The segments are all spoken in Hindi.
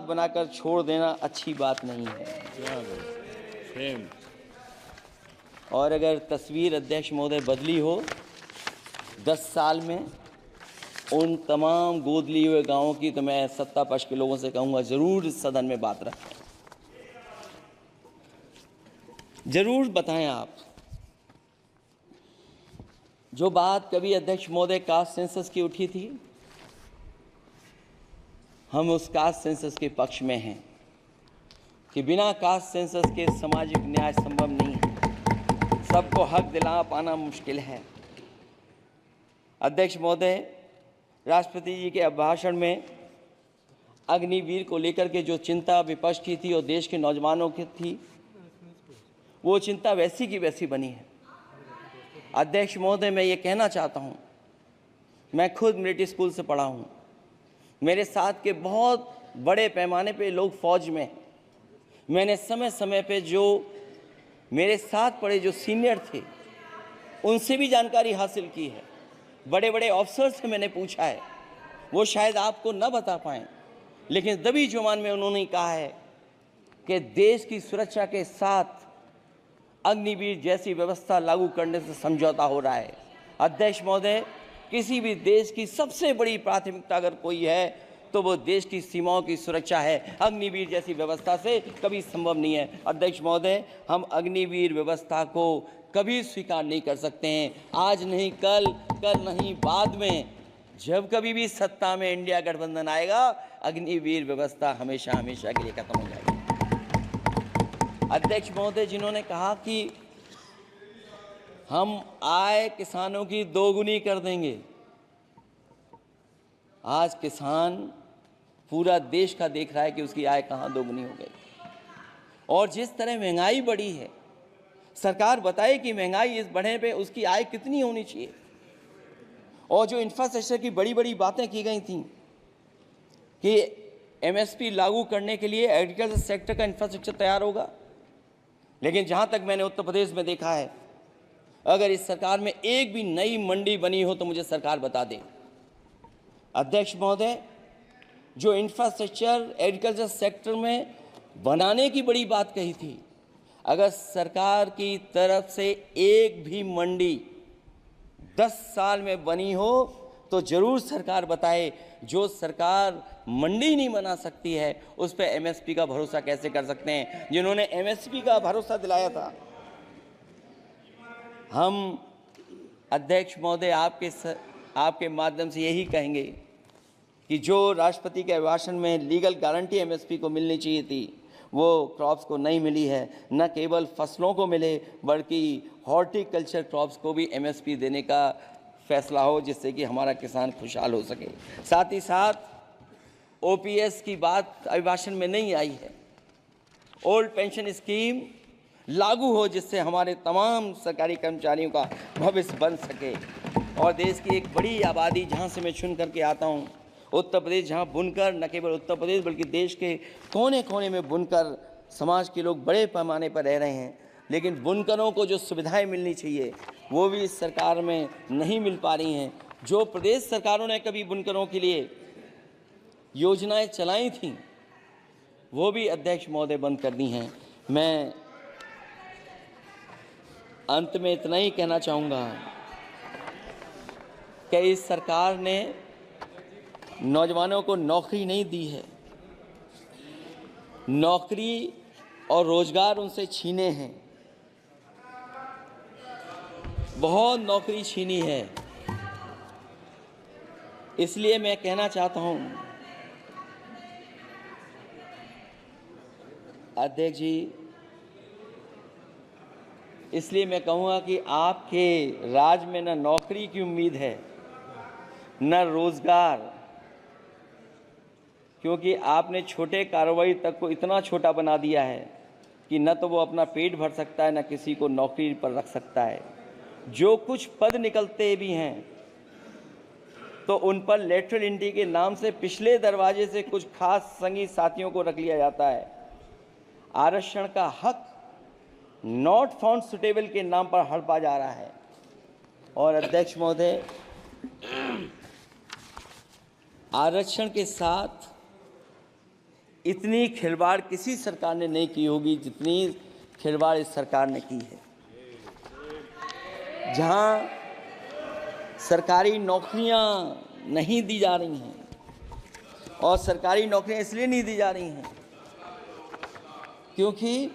बनाकर छोड़ देना अच्छी बात नहीं है। और अगर तस्वीर अध्यक्ष महोदय बदली हो 10 साल में उन तमाम गोद लिए हुए गांवों की, तो मैं सत्ता पक्ष के लोगों से कहूंगा जरूर इस सदन में बात रखें, जरूर बताएं आप। जो बात कभी अध्यक्ष महोदय कास्ट सेंसस की उठी थी, हम उस कास्ट सेंसस के पक्ष में हैं कि बिना कास्ट सेंसस के सामाजिक न्याय संभव नहीं है, सबको हक दिला पाना मुश्किल है। अध्यक्ष महोदय, राष्ट्रपति जी के अभिभाषण में अग्निवीर को लेकर के जो चिंता विपक्ष की थी और देश के नौजवानों की थी, वो चिंता वैसी की वैसी बनी है। अध्यक्ष महोदय, मैं ये कहना चाहता हूँ, मैं खुद मिलिट्री स्कूल से पढ़ा हूँ, मेरे साथ के बहुत बड़े पैमाने पे लोग फौज में, मैंने समय समय पे जो मेरे साथ पढ़े जो सीनियर थे उनसे भी जानकारी हासिल की है, बड़े बड़े ऑफिसर से मैंने पूछा है, वो शायद आपको न बता पाएँ, लेकिन दबी जुबान में उन्होंने कहा है कि देश की सुरक्षा के साथ अग्निवीर जैसी व्यवस्था लागू करने से समझौता हो रहा है। अध्यक्ष महोदय, किसी भी देश की सबसे बड़ी प्राथमिकता अगर कोई है तो वो देश की सीमाओं की सुरक्षा है। अग्निवीर जैसी व्यवस्था से कभी संभव नहीं है। अध्यक्ष महोदय, हम अग्निवीर व्यवस्था को कभी स्वीकार नहीं कर सकते हैं। आज नहीं कल, कल नहीं बाद में, जब कभी भी सत्ता में इंडिया गठबंधन आएगा, अग्निवीर व्यवस्था हमेशा हमेशा के लिए खत्म हो जाएगी। अध्यक्ष महोदय, जिन्होंने कहा कि हम आय किसानों की दोगुनी कर देंगे, आज किसान पूरा देश का देख रहा है कि उसकी आय कहाँ दोगुनी हो गई। और जिस तरह महंगाई बढ़ी है, सरकार बताए कि महंगाई इस बढ़ने पे उसकी आय कितनी होनी चाहिए। और जो इंफ्रास्ट्रक्चर की बड़ी बड़ी बातें की गई थी कि एमएसपी लागू करने के लिए एग्रीकल्चर सेक्टर का इंफ्रास्ट्रक्चर तैयार होगा, लेकिन जहाँ तक मैंने उत्तर प्रदेश में देखा है, अगर इस सरकार में एक भी नई मंडी बनी हो तो मुझे सरकार बता दे। अध्यक्ष महोदय, जो इंफ्रास्ट्रक्चर एग्रीकल्चर सेक्टर में बनाने की बड़ी बात कही थी, अगर सरकार की तरफ से एक भी मंडी 10 साल में बनी हो तो जरूर सरकार बताए। जो सरकार मंडी नहीं बना सकती है उस पर एमएसपी का भरोसा कैसे कर सकते हैं, जिन्होंने एमएसपी का भरोसा दिलाया था। हम अध्यक्ष महोदय आपके माध्यम से यही कहेंगे कि जो राष्ट्रपति के अभिभाषण में लीगल गारंटी एमएसपी को मिलनी चाहिए थी, वो क्रॉप्स को नहीं मिली है। न केवल फसलों को मिले बल्कि हॉर्टिकल्चर क्रॉप्स को भी एमएसपी देने का फैसला हो, जिससे कि हमारा किसान खुशहाल हो सके। साथ ही साथ ओपीएस की बात अभिभाषण में नहीं आई है। ओल्ड पेंशन स्कीम लागू हो, जिससे हमारे तमाम सरकारी कर्मचारियों का भविष्य बन सके। और देश की एक बड़ी आबादी, जहाँ से मैं चुन करके आता हूँ, उत्तर प्रदेश, जहाँ बुनकर, न केवल उत्तर प्रदेश बल्कि देश के कोने कोने में बुनकर समाज के लोग बड़े पैमाने पर रह रहे हैं, लेकिन बुनकरों को जो सुविधाएं मिलनी चाहिए वो भी इस सरकार में नहीं मिल पा रही हैं। जो प्रदेश सरकारों ने कभी बुनकरों के लिए योजनाएं चलाई थीं, वो भी अध्यक्ष महोदय बंद कर दी हैं। मैं अंत में इतना ही कहना चाहूँगा कि इस सरकार ने नौजवानों को नौकरी नहीं दी है, नौकरी और रोजगार उनसे छीने हैं, बहुत नौकरी छीनी है। इसलिए मैं कहना चाहता हूं अध्यक्ष जी, इसलिए मैं कहूँगा कि आपके राज में न नौकरी की उम्मीद है न रोजगार, क्योंकि आपने छोटे कारोबारी तक को इतना छोटा बना दिया है कि न तो वो अपना पेट भर सकता है, न किसी को नौकरी पर रख सकता है। जो कुछ पद निकलते भी हैं तो उन पर लेटरल एंट्री के नाम से पिछले दरवाजे से कुछ खास संगी साथियों को रख लिया जाता है। आरक्षण का हक नॉट फाउंड सुटेबल के नाम पर हड़पा जा रहा है। और अध्यक्ष महोदय, आरक्षण के साथ इतनी खिलवाड़ किसी सरकार ने नहीं की होगी जितनी खिलवाड़ इस सरकार ने की है। जहां सरकारी नौकरियां नहीं दी जा रही हैं, और सरकारी नौकरियां इसलिए नहीं दी जा रही हैं क्योंकि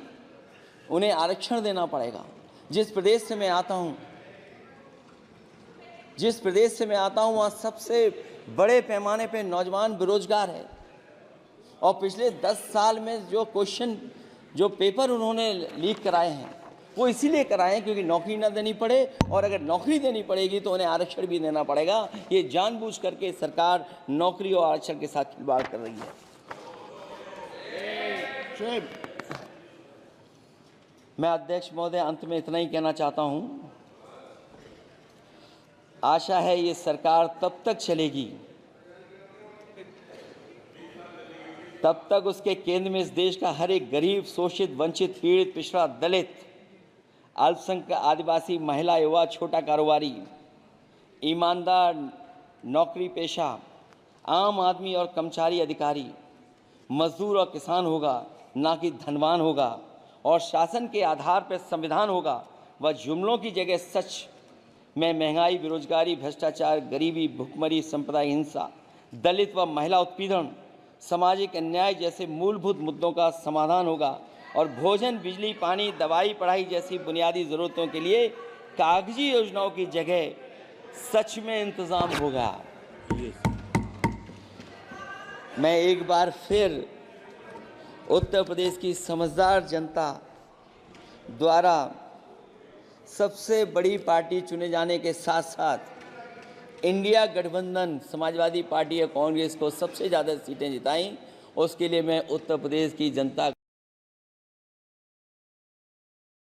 उन्हें आरक्षण देना पड़ेगा। जिस प्रदेश से मैं आता हूं वहाँ सबसे बड़े पैमाने पे नौजवान बेरोजगार है, और पिछले 10 साल में जो पेपर उन्होंने लीक कराए हैं वो इसीलिए कराए हैं क्योंकि नौकरी ना देनी पड़े, और अगर नौकरी देनी पड़ेगी तो उन्हें आरक्षण भी देना पड़ेगा। ये जानबूझ करके सरकार नौकरी और आरक्षण के साथ खिलवाड़ कर रही है। मैं अध्यक्ष महोदय अंत में इतना ही कहना चाहता हूं, आशा है ये सरकार तब तक चलेगी तब तक उसके केंद्र में इस देश का हर एक गरीब, शोषित, वंचित, पीड़ित, पिछड़ा, दलित, अल्पसंख्यक, आदिवासी, महिला, युवा, छोटा कारोबारी, ईमानदार, नौकरी पेशा, आम आदमी और कर्मचारी अधिकारी, मजदूर और किसान होगा, ना कि धनवान होगा, और शासन के आधार पर संविधान होगा। वह जुमलों की जगह सच में महंगाई, बेरोजगारी, भ्रष्टाचार, गरीबी, भुखमरी, संप्रदाय हिंसा, दलित व महिला उत्पीड़न, सामाजिक अन्याय जैसे मूलभूत मुद्दों का समाधान होगा, और भोजन, बिजली, पानी, दवाई, पढ़ाई जैसी बुनियादी ज़रूरतों के लिए कागजी योजनाओं की जगह सच में इंतज़ाम होगा। मैं एक बार फिर उत्तर प्रदेश की समझदार जनता द्वारा सबसे बड़ी पार्टी चुने जाने के साथ साथ इंडिया गठबंधन समाजवादी पार्टी और कांग्रेस को सबसे ज़्यादा सीटें जिताई, उसके लिए मैं उत्तर प्रदेश की जनता